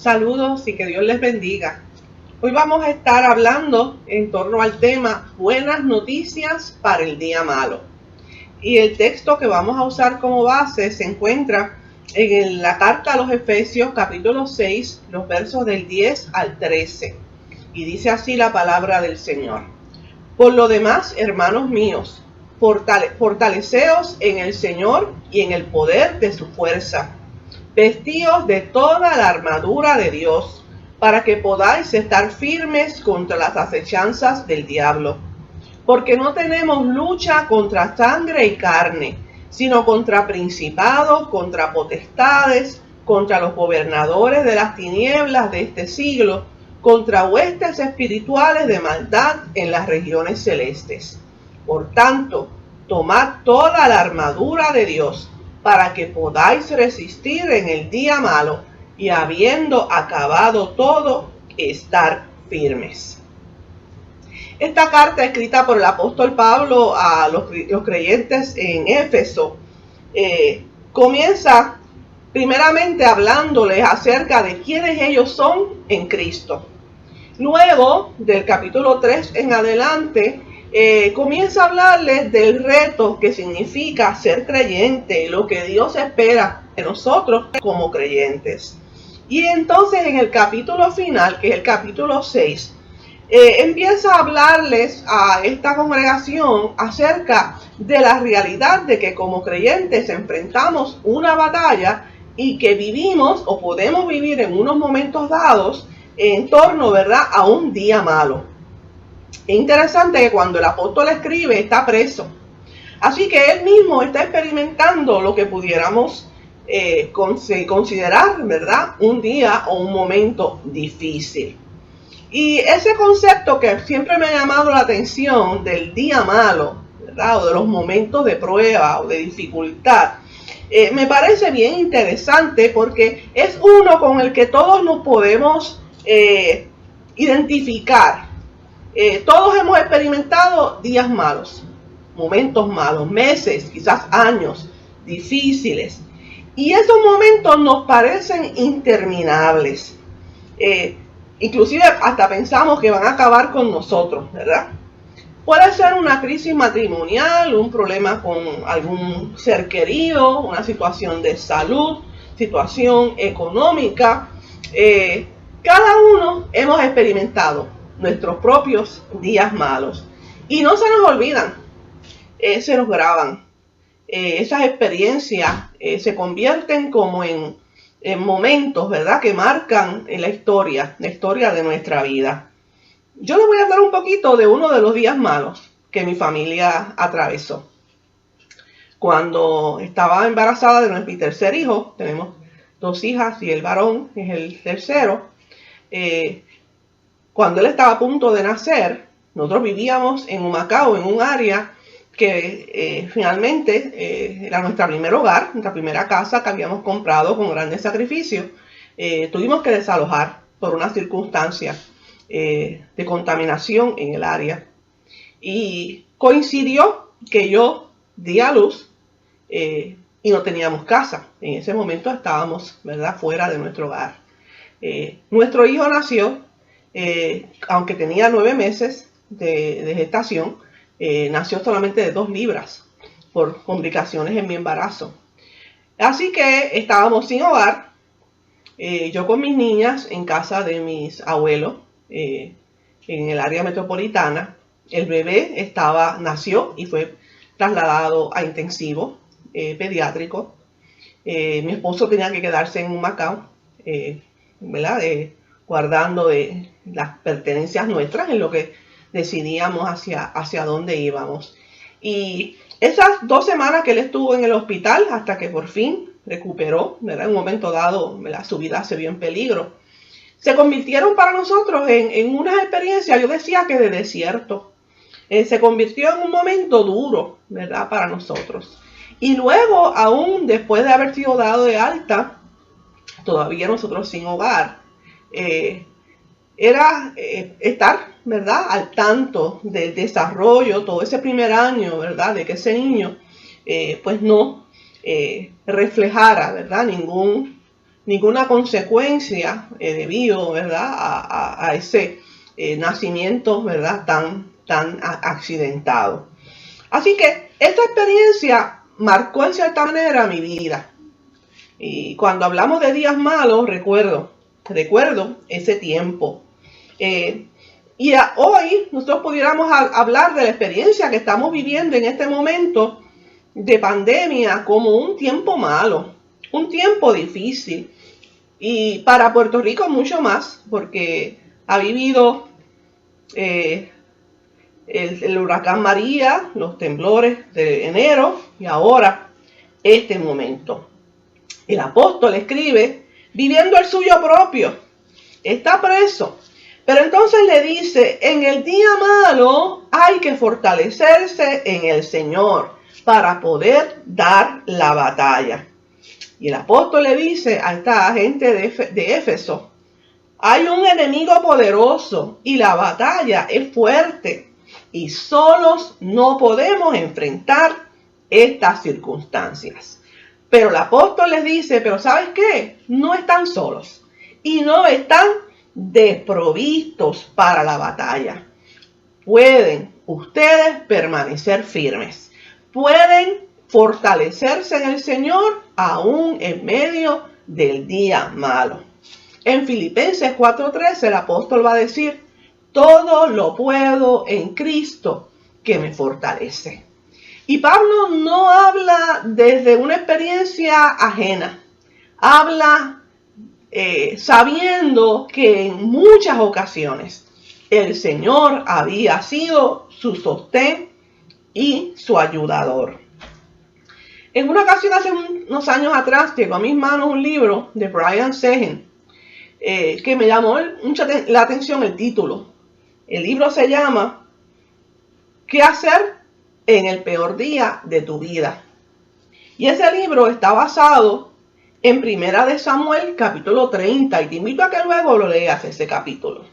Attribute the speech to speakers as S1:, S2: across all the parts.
S1: Saludos y que Dios les bendiga. Hoy vamos a estar hablando en torno al tema Buenas noticias para el día malo. Y el texto que vamos a usar como base se encuentra en la carta a los Efesios capítulo 6, los versos del 10 al 13. Y dice así la palabra del Señor. Por lo demás, hermanos míos, fortaleceos en el Señor y en el poder de su fuerza. Vestíos de toda la armadura de Dios, para que podáis estar firmes contra las acechanzas del diablo. Porque no tenemos lucha contra sangre y carne, sino contra principados, contra potestades, contra los gobernadores de las tinieblas de este siglo, contra huestes espirituales de maldad en las regiones celestes. Por tanto, tomad toda la armadura de Dios, para que podáis resistir en el día malo y habiendo acabado todo, estar firmes. Esta carta escrita por el apóstol Pablo a los creyentes en Éfeso comienza primeramente hablándoles acerca de quiénes ellos son en Cristo. Luego, del capítulo 3 en adelante, comienza a hablarles del reto que significa ser creyente, lo que Dios espera de nosotros como creyentes. Y entonces en el capítulo final, que es el capítulo 6, empieza a hablarles a esta congregación acerca de la realidad de que como creyentes enfrentamos una batalla y que vivimos o podemos vivir en unos momentos dados en torno, ¿verdad?, a un día malo. Es interesante que cuando el apóstol escribe está preso. Así que él mismo está experimentando lo que pudiéramos considerar, ¿verdad?, un día o un momento difícil. Y ese concepto que siempre me ha llamado la atención del día malo, ¿verdad?, o de los momentos de prueba o de dificultad, me parece bien interesante porque es uno con el que todos nos podemos identificar. Todos hemos experimentado días malos, momentos malos, meses, quizás años difíciles. Y esos momentos nos parecen interminables. Inclusive hasta pensamos que van a acabar con nosotros, ¿verdad? Puede ser una crisis matrimonial, un problema con algún ser querido, una situación de salud, situación económica. Cada uno hemos experimentado nuestros propios días malos. Y no se nos olvidan, se nos graban. Esas experiencias se convierten como en momentos, ¿verdad?, que marcan la historia de nuestra vida. Yo les voy a hablar un poquito de uno de los días malos que mi familia atravesó. Cuando estaba embarazada de mi tercer hijo, tenemos 2 hijas y el varón es el tercero, cuando él estaba a punto de nacer, nosotros vivíamos en Humacao, en un área que finalmente era nuestro primer hogar, nuestra primera casa que habíamos comprado con grandes sacrificios. Tuvimos que desalojar por una circunstancia de contaminación en el área. Y coincidió que yo di a luz y no teníamos casa. En ese momento estábamos, ¿verdad?, fuera de nuestro hogar. Nuestro hijo nació. Aunque tenía 9 meses de gestación, nació solamente de 2 libras por complicaciones en mi embarazo. Así que estábamos sin hogar, yo con mis niñas en casa de mis abuelos en el área metropolitana. El bebé nació y fue trasladado a intensivo pediátrico. Mi esposo tenía que quedarse en Humacao, ¿verdad?, guardando de las pertenencias nuestras en lo que decidíamos hacia dónde íbamos. Y esas 2 semanas que él estuvo en el hospital hasta que por fin recuperó, ¿verdad?, en un momento dado, ¿verdad?, su vida se vio en peligro, se convirtieron para nosotros en unas experiencias, yo decía que de desierto. Se convirtió en un momento duro, ¿verdad?, para nosotros. Y luego, aún después de haber sido dado de alta, todavía nosotros sin hogar, era estar, ¿verdad?, al tanto del desarrollo, todo ese primer año, ¿verdad?, de que ese niño pues no reflejara, ¿verdad?, ningún ninguna consecuencia debido, ¿verdad?, a ese nacimiento, ¿verdad?, tan accidentado. Así que esta experiencia marcó en cierta manera mi vida. Y cuando hablamos de días malos, recuerdo ese tiempo. Y hoy nosotros pudiéramos hablar de la experiencia que estamos viviendo en este momento de pandemia como un tiempo malo, un tiempo difícil. Y para Puerto Rico mucho más, porque ha vivido el huracán María, los temblores de enero y ahora este momento. El apóstol escribe, viviendo el suyo propio, está preso. Pero entonces le dice, en el día malo hay que fortalecerse en el Señor para poder dar la batalla. Y el apóstol le dice a esta gente de Éfeso, hay un enemigo poderoso y la batalla es fuerte y solos no podemos enfrentar estas circunstancias. Pero el apóstol les dice, pero ¿sabes qué? No están solos y no están desprovistos para la batalla. Pueden ustedes permanecer firmes. Pueden fortalecerse en el Señor aún en medio del día malo. En Filipenses 4:13 el apóstol va a decir, todo lo puedo en Cristo que me fortalece. Y Pablo no habla desde una experiencia ajena. Habla sabiendo que en muchas ocasiones el Señor había sido su sostén y su ayudador. En una ocasión hace unos años atrás llegó a mis manos un libro de Brian Sehen que me llamó mucho la atención el título. El libro se llama ¿Qué hacer en el peor día de tu vida? Y ese libro está basado en Primera de Samuel, capítulo 30, y te invito a que luego lo leas ese capítulo.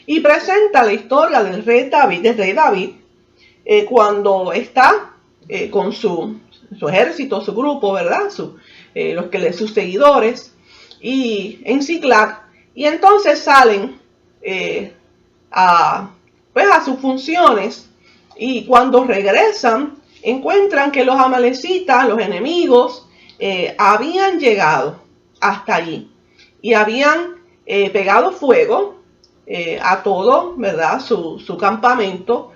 S1: Y presenta la historia del rey David, cuando está con su ejército, su grupo, ¿verdad? Sus seguidores, y en Ziklag, y entonces salen a sus funciones, y cuando regresan, encuentran que los amalecitas, los enemigos, habían llegado hasta allí, y habían pegado fuego a todo, ¿verdad?, su campamento,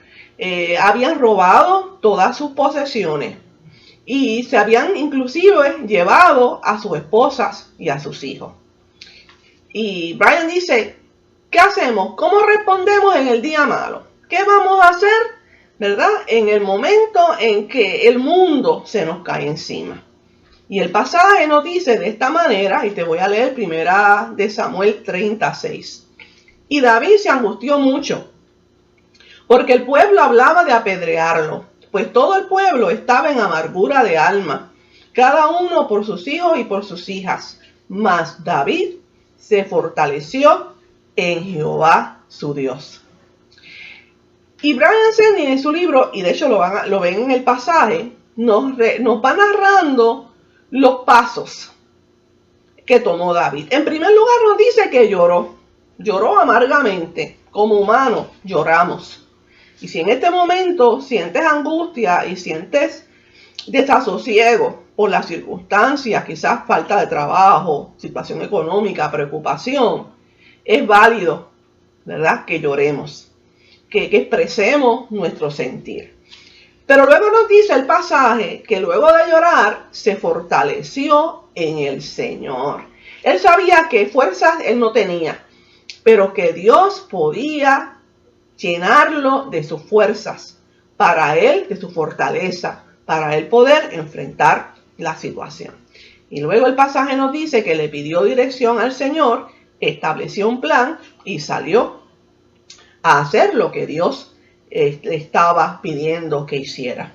S1: habían robado todas sus posesiones, y se habían inclusive llevado a sus esposas y a sus hijos. Y Brian dice, ¿qué hacemos? ¿Cómo respondemos en el día malo? ¿Qué vamos a hacer, verdad, en el momento en que el mundo se nos cae encima? Y el pasaje nos dice de esta manera, y te voy a leer Primera de Samuel 36. Y David se angustió mucho, porque el pueblo hablaba de apedrearlo, pues todo el pueblo estaba en amargura de alma, cada uno por sus hijos y por sus hijas. Mas David se fortaleció en Jehová su Dios. Y Brian Senney en su libro, y de hecho lo ven en el pasaje, nos va narrando los pasos que tomó David. En primer lugar nos dice que lloró amargamente, como humanos lloramos. Y si en este momento sientes angustia y sientes desasosiego por las circunstancias, quizás falta de trabajo, situación económica, preocupación, es válido, ¿verdad?, que lloremos, que expresemos nuestro sentir. Pero luego nos dice el pasaje que luego de llorar se fortaleció en el Señor. Él sabía que fuerzas él no tenía, pero que Dios podía llenarlo de sus fuerzas, para él, de su fortaleza, para él poder enfrentar la situación. Y luego el pasaje nos dice que le pidió dirección al Señor, estableció un plan y salió a hacer lo que Dios le estaba pidiendo que hiciera.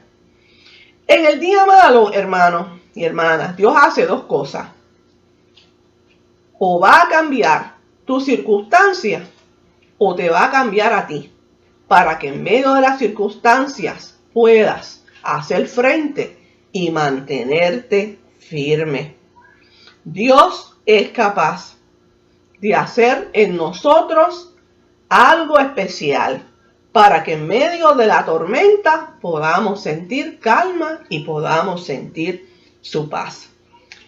S1: En el día malo, hermanos y hermanas, Dios hace dos cosas. O va a cambiar tu circunstancia o te va a cambiar a ti, para que en medio de las circunstancias puedas hacer frente y mantenerte firme. Dios es capaz de hacer en nosotros algo especial para que en medio de la tormenta podamos sentir calma y podamos sentir su paz.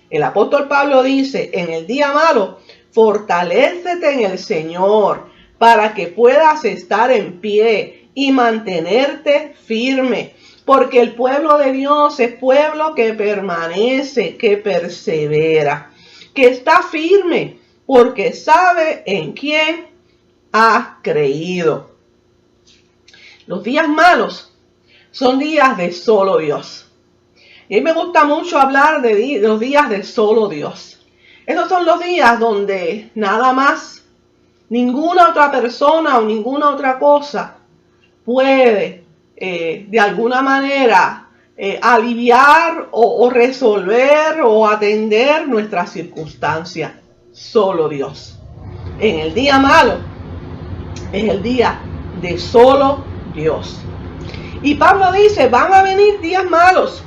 S1: El apóstol Pablo dice, en el día malo, fortalécete en el Señor para que puedas estar en pie y mantenerte firme. Porque el pueblo de Dios es pueblo que permanece, que persevera, que está firme, porque sabe en quién ha creído. Los días malos son días de solo Dios. Y a mí me gusta mucho hablar de los días de solo Dios. Esos son los días donde nada más, ninguna otra persona o ninguna otra cosa puede de alguna manera aliviar o resolver o atender nuestras circunstancias. Solo Dios. En el día malo es el día de solo Dios. Y Pablo dice, van a venir días malos,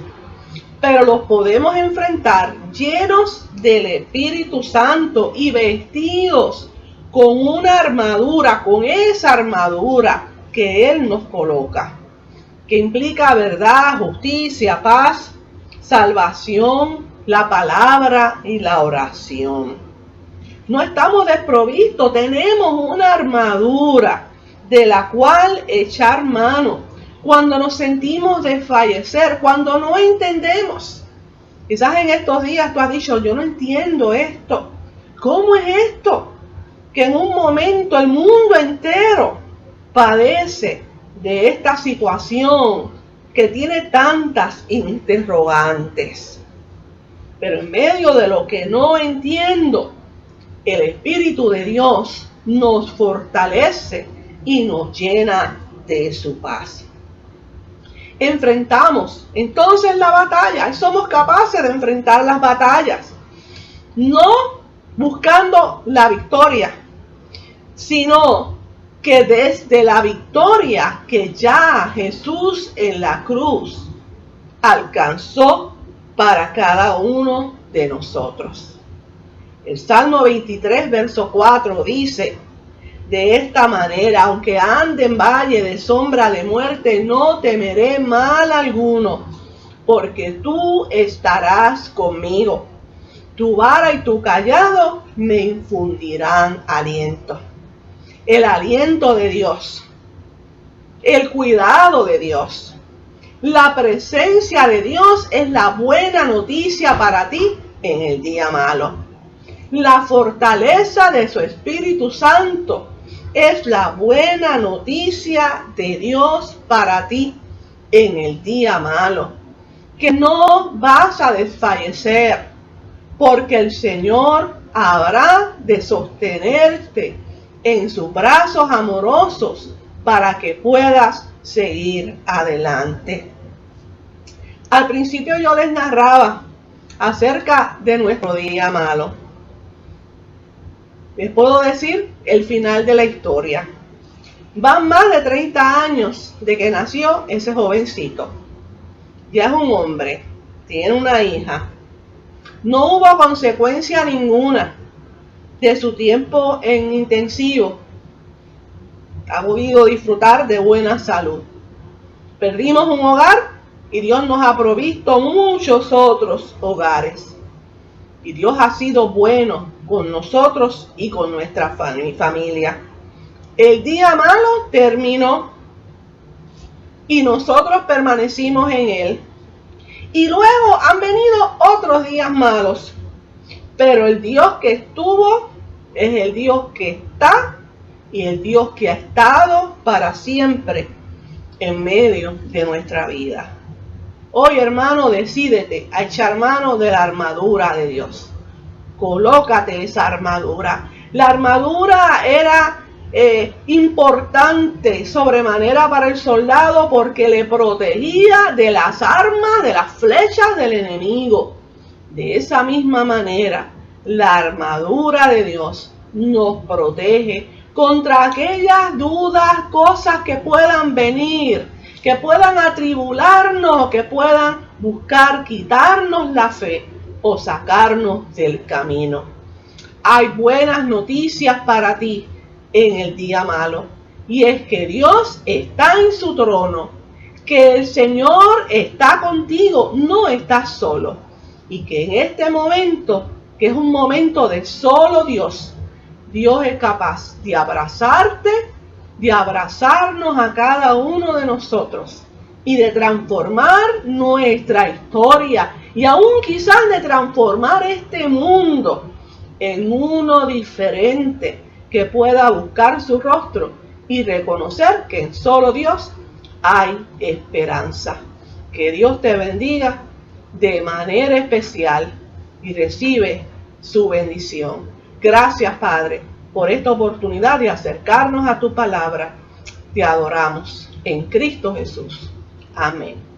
S1: pero los podemos enfrentar llenos del Espíritu Santo y vestidos con una armadura, con esa armadura que Él nos coloca, que implica verdad, justicia, paz, salvación, la palabra y la oración. No estamos desprovistos, tenemos una armadura de la cual echar mano cuando nos sentimos desfallecer, cuando no entendemos. Quizás en estos días tú has dicho, yo no entiendo esto. ¿Cómo es esto? Que en un momento el mundo entero padece de esta situación que tiene tantas interrogantes. Pero en medio de lo que no entiendo, el Espíritu de Dios nos fortalece y nos llena de su paz. Enfrentamos entonces la batalla y somos capaces de enfrentar las batallas, no buscando la victoria, sino que desde la victoria que ya Jesús en la cruz alcanzó para cada uno de nosotros. El Salmo 23, verso 4 dice, de esta manera, aunque ande en valle de sombra de muerte, no temeré mal alguno, porque tú estarás conmigo. Tu vara y tu cayado me infundirán aliento. El aliento de Dios, el cuidado de Dios, la presencia de Dios es la buena noticia para ti en el día malo. La fortaleza de su Espíritu Santo es la buena noticia de Dios para ti en el día malo. Que no vas a desfallecer, porque el Señor habrá de sostenerte en sus brazos amorosos para que puedas seguir adelante. Al principio yo les narraba acerca de nuestro día malo. Les puedo decir el final de la historia. Van más de 30 años de que nació ese jovencito. Ya es un hombre, tiene una hija. No hubo consecuencia ninguna de su tiempo en intensivo. Ha podido disfrutar de buena salud. Perdimos un hogar y Dios nos ha provisto muchos otros hogares. Y Dios ha sido bueno con nosotros y con nuestra familia. El día malo terminó y nosotros permanecimos en él. Y luego han venido otros días malos. Pero el Dios que estuvo es el Dios que está y el Dios que ha estado para siempre en medio de nuestra vida. Hoy, hermano, decídete a echar mano de la armadura de Dios. Colócate esa armadura. La armadura era importante sobremanera para el soldado porque le protegía de las armas, de las flechas del enemigo. De esa misma manera, la armadura de Dios nos protege contra aquellas dudas, cosas que puedan venir, que puedan atribularnos, que puedan buscar quitarnos la fe o sacarnos del camino. hay buenas noticias para ti en el día malo. Y es que Dios está en su trono, que el Señor está contigo, no estás solo. Y que en este momento, que es un momento de solo Dios, Dios es capaz de abrazarte, de abrazarnos a cada uno de nosotros y de transformar nuestra historia y aún quizás de transformar este mundo en uno diferente que pueda buscar su rostro y reconocer que en solo Dios hay esperanza. Que Dios te bendiga de manera especial y recibe su bendición. Gracias, Padre, por esta oportunidad de acercarnos a tu palabra. Te adoramos en Cristo Jesús. Amén.